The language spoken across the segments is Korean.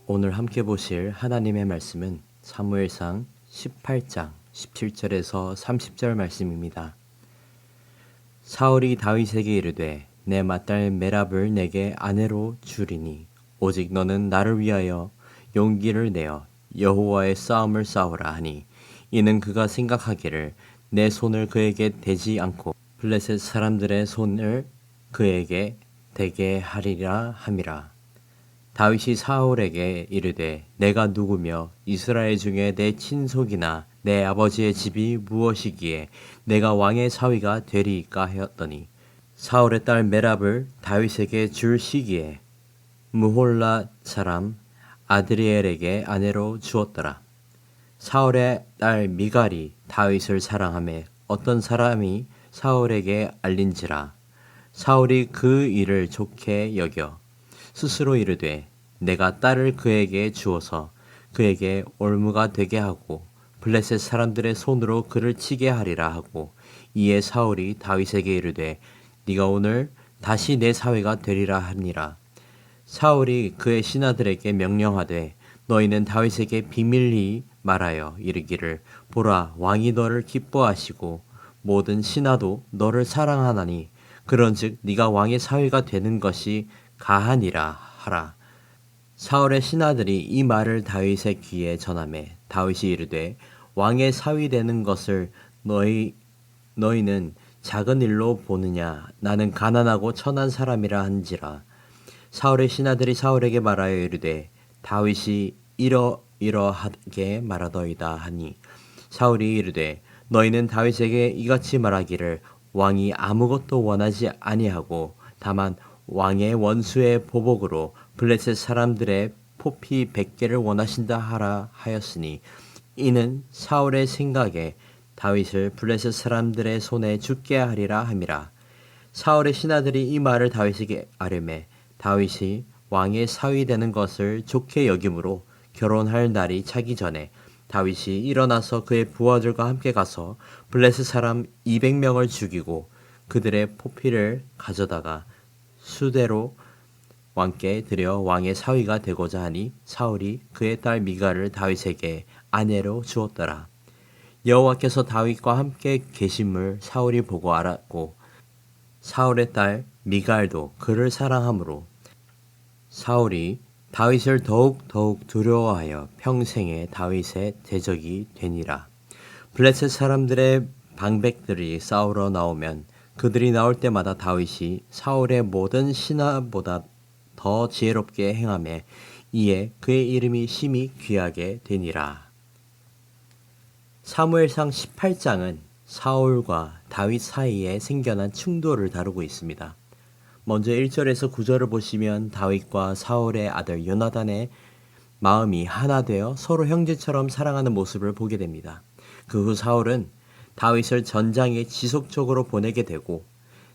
오늘 함께 보실 하나님의 말씀은 사무엘상 18장 17절에서 30절 말씀입니다. 사울이 다윗에게 이르되 내 맏딸 메랍을 내게 아내로 주리니 오직 너는 나를 위하여 용기를 내어 여호와의 싸움을 싸우라 하니 이는 그가 생각하기를 내 손을 그에게 대지 않고 블레셋 사람들의 손을 그에게 대게 하리라 함이라. 다윗이 사울에게 이르되 내가 누구며 이스라엘 중에 내 친속이나 내 아버지의 집이 무엇이기에 내가 왕의 사위가 되리이까 하였더니 사울의 딸 메랍을 다윗에게 줄 시기에 무홀라 사람 아드리엘에게 아내로 주었더라. 사울의 딸 미갈이 다윗을 사랑하며 어떤 사람이 사울에게 알린지라. 사울이 그 일을 좋게 여겨 스스로 이르되 내가 딸을 그에게 주어서 그에게 올무가 되게 하고 블레셋 사람들의 손으로 그를 치게 하리라 하고 이에 사울이 다윗에게 이르되 네가 오늘 다시 내 사위가 되리라 하니라. 사울이 그의 신하들에게 명령하되 너희는 다윗에게 비밀히 말하여 이르기를 보라 왕이 너를 기뻐하시고 모든 신하도 너를 사랑하나니 그런즉 네가 왕의 사위가 되는 것이 가하니라 하라. 사울의 신하들이 이 말을 다윗의 귀에 전하매 다윗이 이르되 왕의 사위 되는 것을 너희는 작은 일로 보느냐 나는 가난하고 천한 사람이라 한지라. 사울의 신하들이 사울에게 말하여 이르되 다윗이 이러이러하게 말하더이다 하니 사울이 이르되 너희는 다윗에게 이같이 말하기를 왕이 아무것도 원하지 아니하고 다만 왕의 원수의 보복으로 블레셋 사람들의 포피 100개를 원하신다 하라 하였으니 이는 사울의 생각에 다윗을 블레셋 사람들의 손에 죽게 하리라 함이라. 사울의 신하들이 이 말을 다윗에게 아뢰매 다윗이 왕의 사위 되는 것을 좋게 여김으로 결혼할 날이 차기 전에 다윗이 일어나서 그의 부하들과 함께 가서 블레셋 사람 200명을 죽이고 그들의 포피를 가져다가 수대로 왕께 드려 왕의 사위가 되고자 하니 사울이 그의 딸 미갈을 다윗에게 아내로 주었더라. 여호와께서 다윗과 함께 계심을 사울이 보고 알았고 사울의 딸 미갈도 그를 사랑하므로 사울이 다윗을 더욱 두려워하여 평생에 다윗의 대적이 되니라. 블레셋 사람들의 방백들이 싸우러 나오면 그들이 나올 때마다 다윗이 사울의 모든 신하보다 더 지혜롭게 행하며 이에 그의 이름이 심히 귀하게 되니라. 사무엘상 18장은 사울과 다윗 사이에 생겨난 충돌을 다루고 있습니다. 먼저 1절에서 9절을 보시면 다윗과 사울의 아들 요나단의 마음이 하나 되어 서로 형제처럼 사랑하는 모습을 보게 됩니다. 그 후 사울은 다윗을 전장에 지속적으로 보내게 되고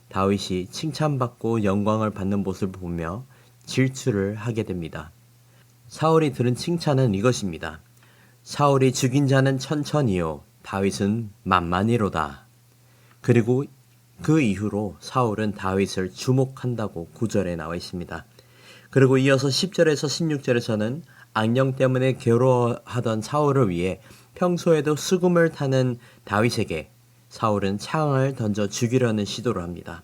다윗이 칭찬받고 영광을 받는 모습을 보며 질투를 하게 됩니다. 사울이 들은 칭찬은 이것입니다. 사울이 죽인 자는 천천히요 다윗은 만만히로다. 그리고 그 이후로 사울은 다윗을 주목한다고 9절에 나와 있습니다. 그리고 이어서 10절에서 16절에서는 악령 때문에 괴로워하던 사울을 위해 평소에도 수금을 타는 다윗에게 사울은 창을 던져 죽이려는 시도를 합니다.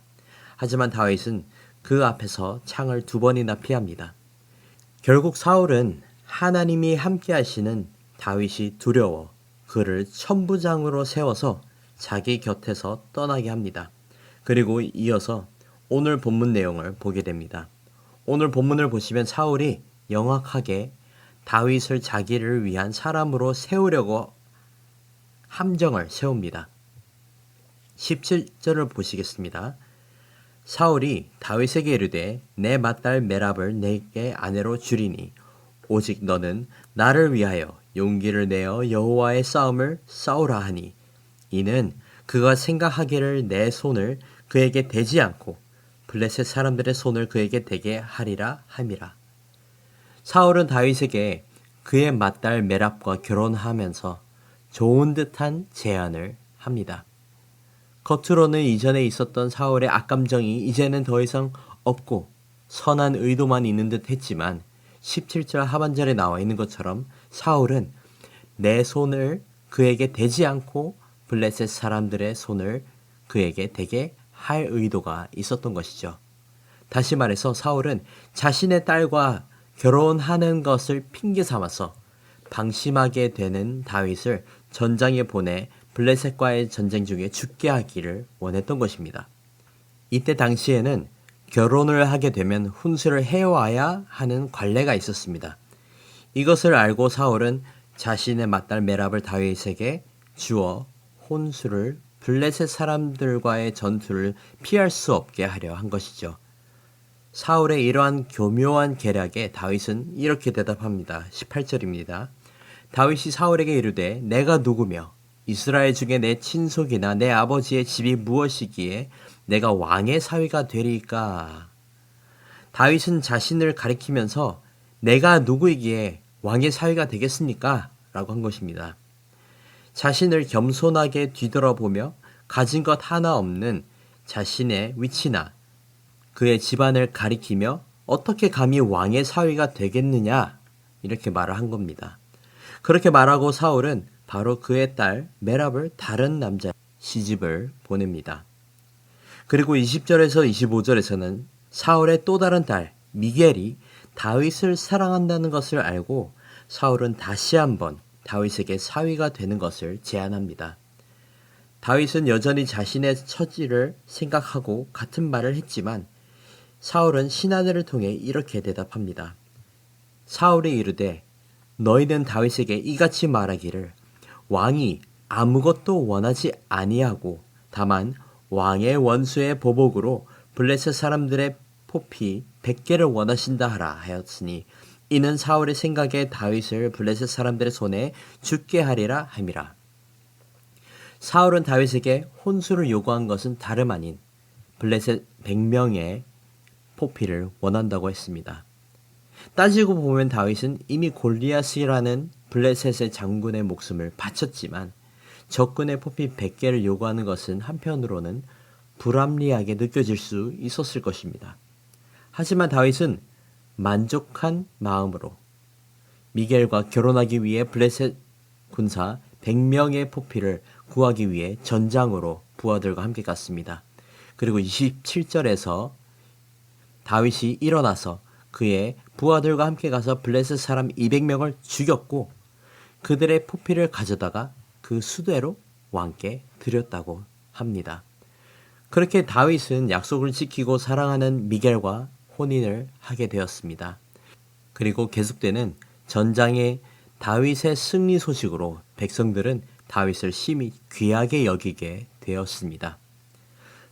하지만 다윗은 그 앞에서 창을 2번이나 피합니다. 결국 사울은 하나님이 함께 하시는 다윗이 두려워 그를 천부장으로 세워서 자기 곁에서 떠나게 합니다. 그리고 이어서 오늘 본문 내용을 보게 됩니다. 오늘 본문을 보시면 사울이 영악하게 다윗을 자기를 위한 사람으로 세우려고 함정을 세웁니다. 17절을 보시겠습니다. 사울이 다윗에게 이르되 내 맏딸 메랍을 내게 아내로 주리니 오직 너는 나를 위하여 용기를 내어 여호와의 싸움을 싸우라 하니 이는 그가 생각하기를 내 손을 그에게 대지 않고 블레셋 사람들의 손을 그에게 대게 하리라 함이라. 사울은 다윗에게 그의 맏딸 메랍과 결혼하면서 좋은 듯한 제안을 합니다. 겉으로는 이전에 있었던 사울의 악감정이 이제는 더 이상 없고 선한 의도만 있는 듯 했지만 17절 하반절에 나와 있는 것처럼 사울은 내 손을 그에게 대지 않고 블레셋 사람들의 손을 그에게 대게 할 의도가 있었던 것이죠. 다시 말해서 사울은 자신의 딸과 결혼하는 것을 핑계 삼아서 방심하게 되는 다윗을 전장에 보내 블레셋과의 전쟁 중에 죽게 하기를 원했던 것입니다. 이때 당시에는 결혼을 하게 되면 혼수를 해와야 하는 관례가 있었습니다. 이것을 알고 사울은 자신의 맏딸 메랍을 다윗에게 주어 혼수를 블레셋 사람들과의 전투를 피할 수 없게 하려 한 것이죠. 사울의 이러한 교묘한 계략에 다윗은 이렇게 대답합니다. 18절입니다. 다윗이 사울에게 이르되 내가 누구며 이스라엘 중에 내 친속이나 내 아버지의 집이 무엇이기에 내가 왕의 사위가 되리까? 다윗은 자신을 가리키면서 내가 누구이기에 왕의 사위가 되겠습니까? 라고 한 것입니다. 자신을 겸손하게 뒤돌아보며 가진 것 하나 없는 자신의 위치나 그의 집안을 가리키며 어떻게 감히 왕의 사위가 되겠느냐 이렇게 말을 한 겁니다. 그렇게 말하고 사울은 바로 그의 딸 메랍을 다른 남자 시집을 보냅니다. 그리고 20절에서 25절에서는 사울의 또 다른 딸 미겔이 다윗을 사랑한다는 것을 알고 사울은 다시 한번 다윗에게 사위가 되는 것을 제안합니다. 다윗은 여전히 자신의 처지를 생각하고 같은 말을 했지만 사울은 신하들을 통해 이렇게 대답합니다. 사울이 이르되 너희는 다윗에게 이같이 말하기를 왕이 아무것도 원하지 아니하고 다만 왕의 원수의 보복으로 블레셋 사람들의 포피 100개를 원하신다 하라 하였으니 이는 사울의 생각에 다윗을 블레셋 사람들의 손에 죽게 하리라 함이라. 사울은 다윗에게 혼수를 요구한 것은 다름 아닌 블레셋 100명의 포피를 원한다고 했습니다. 따지고 보면 다윗은 이미 골리앗이라는 블레셋의 장군의 목숨을 바쳤지만 적군의 포피 100개를 요구하는 것은 한편으로는 불합리하게 느껴질 수 있었을 것입니다. 하지만 다윗은 만족한 마음으로 미겔과 결혼하기 위해 블레셋 군사 100명의 포피를 구하기 위해 전장으로 부하들과 함께 갔습니다. 그리고 27절에서 다윗이 일어나서 그의 부하들과 함께 가서 블레셋 사람 200명을 죽였고 그들의 포피를 가져다가 그 수대로 왕께 드렸다고 합니다. 그렇게 다윗은 약속을 지키고 사랑하는 미겔과 혼인을 하게 되었습니다. 그리고 계속되는 전장의 다윗의 승리 소식으로 백성들은 다윗을 심히 귀하게 여기게 되었습니다.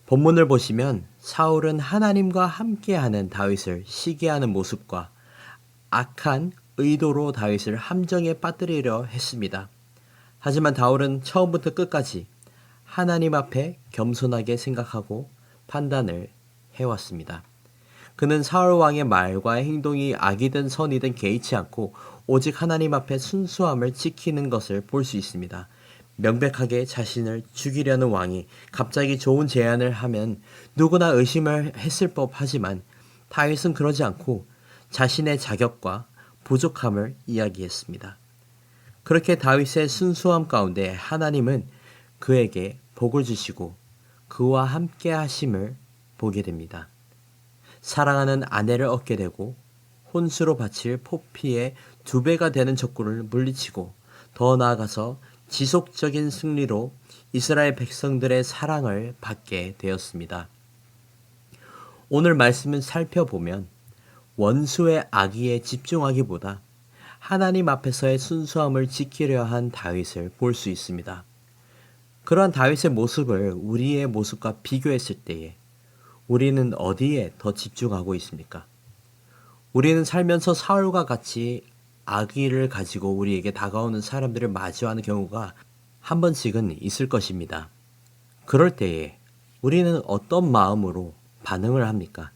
본문을 보시면 사울은 하나님과 함께하는 다윗을 시기하는 모습과 악한 의도로 다윗을 함정에 빠뜨리려 했습니다. 하지만 다윗은 처음부터 끝까지 하나님 앞에 겸손하게 생각하고 판단을 해왔습니다. 그는 사울 왕의 말과 행동이 악이든 선이든 개의치 않고 오직 하나님 앞에 순수함을 지키는 것을 볼 수 있습니다. 명백하게 자신을 죽이려는 왕이 갑자기 좋은 제안을 하면 누구나 의심을 했을 법하지만 다윗은 그러지 않고 자신의 자격과 부족함을 이야기했습니다. 그렇게 다윗의 순수함 가운데 하나님은 그에게 복을 주시고 그와 함께 하심을 보게 됩니다. 사랑하는 아내를 얻게 되고 혼수로 바칠 포피의 2배가 되는 적군을 물리치고 더 나아가서 지속적인 승리로 이스라엘 백성들의 사랑을 받게 되었습니다. 오늘 말씀을 살펴보면 원수의 악의에 집중하기보다 하나님 앞에서의 순수함을 지키려 한 다윗을 볼 수 있습니다. 그러한 다윗의 모습을 우리의 모습과 비교했을 때에 우리는 어디에 더 집중하고 있습니까? 우리는 살면서 사울과 같이 악의를 가지고 우리에게 다가오는 사람들을 마주하는 경우가 한 번씩은 있을 것입니다. 그럴 때에 우리는 어떤 마음으로 반응을 합니까?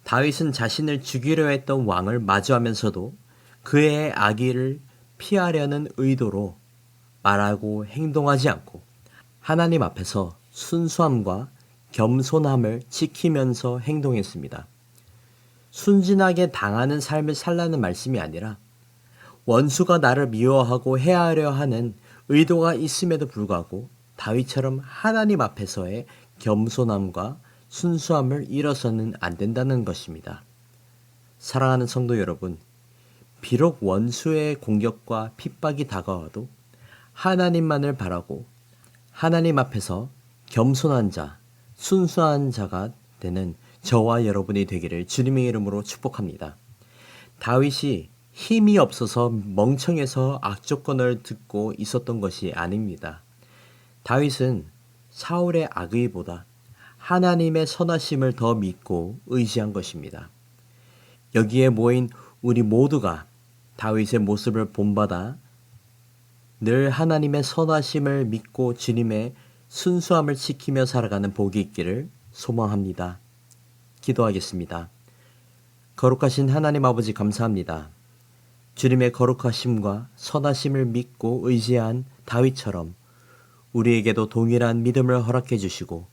다윗은 자신을 죽이려 했던 왕을 마주하면서도 그의 악의를 피하려는 의도로 말하고 행동하지 않고 하나님 순진하게 당하는 삶을 살라는 말씀이 아니라 원수가 나를 미워하고 해하려 하는 의도가 있음에도 불구하고 다윗처럼 하나님 앞에서의 겸손함과 순수함을 잃어서는 안 된다는 것입니다. 사랑하는 성도 여러분, 비록 원수의 공격과 핍박이 다가와도 하나님만을 바라고 하나님 앞에서 겸손한 자, 순수한 자가 되는 저와 여러분이 되기를 주님의 이름으로 축복합니다. 다윗이 힘이 없어서 멍청해서 악조건을 듣고 있었던 것이 아닙니다. 다윗은 사울의 악의보다 하나님의 선하심을 더 믿고 의지한 것입니다. 여기에 모인 우리 모두가 다윗의 모습을 본받아 늘 하나님의 선하심을 믿고 주님의 순수함을 지키며 살아가는 복이 있기를 소망합니다. 기도하겠습니다. 거룩하신 하나님 아버지 감사합니다. 주님의 거룩하심과 선하심을 믿고 의지한 다윗처럼 우리에게도 동일한 믿음을 허락해 주시고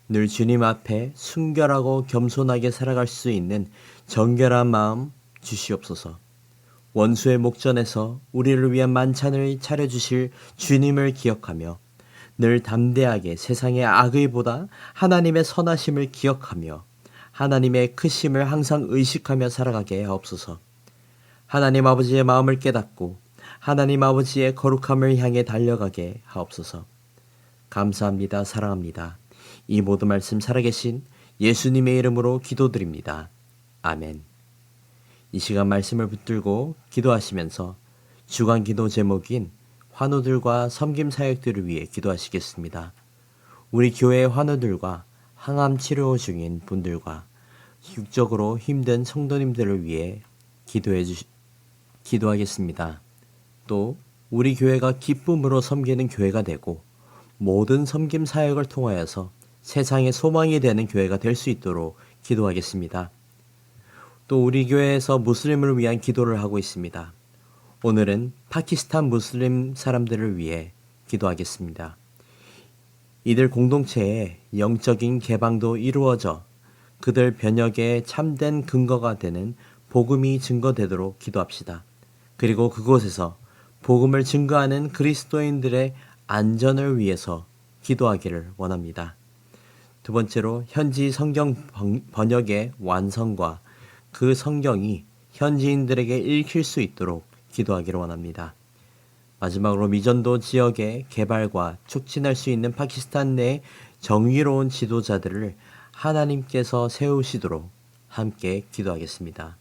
늘 주님 앞에 순결하고 겸손하게 살아갈 수 있는 정결한 마음 주시옵소서. 원수의 목전에서 우리를 위한 만찬을 차려주실 주님을 기억하며 늘 담대하게 세상의 악의보다 하나님의 선하심을 기억하며 하나님의 크심을 항상 의식하며 살아가게 하옵소서. 하나님 아버지의 마음을 깨닫고 하나님 아버지의 거룩함을 향해 달려가게 하옵소서. 감사합니다. 사랑합니다. 이 모든 말씀 살아계신 예수님의 이름으로 기도드립니다. 아멘. 이 시간 말씀을 붙들고 기도하시면서 주간 기도 제목인 환우들과 섬김 사역들을 위해 기도하시겠습니다. 우리 교회의 환우들과 항암 치료 중인 분들과 육적으로 힘든 성도님들을 위해 기도하겠습니다. 또 우리 교회가 기쁨으로 섬기는 교회가 되고 모든 섬김 사역을 통하여서 세상의 소망이 되는 교회가 될 수 있도록 기도하겠습니다. 또 우리 교회에서 무슬림을 위한 기도를 하고 있습니다. 오늘은 파키스탄 무슬림 사람들을 위해 기도하겠습니다. 이들 공동체의 영적인 개방도 이루어져 그들 변혁에 참된 근거가 되는 복음이 증거되도록 기도합시다. 그리고 그곳에서 복음을 증거하는 그리스도인들의 안전을 위해서 기도하기를 원합니다. 두 번째로 현지 성경 번역의 완성과 그 성경이 현지인들에게 읽힐 수 있도록 기도하기를 원합니다. 마지막으로 미전도 지역의 개발과 촉진할 수 있는 파키스탄 내 정의로운 지도자들을 하나님께서 세우시도록 함께 기도하겠습니다.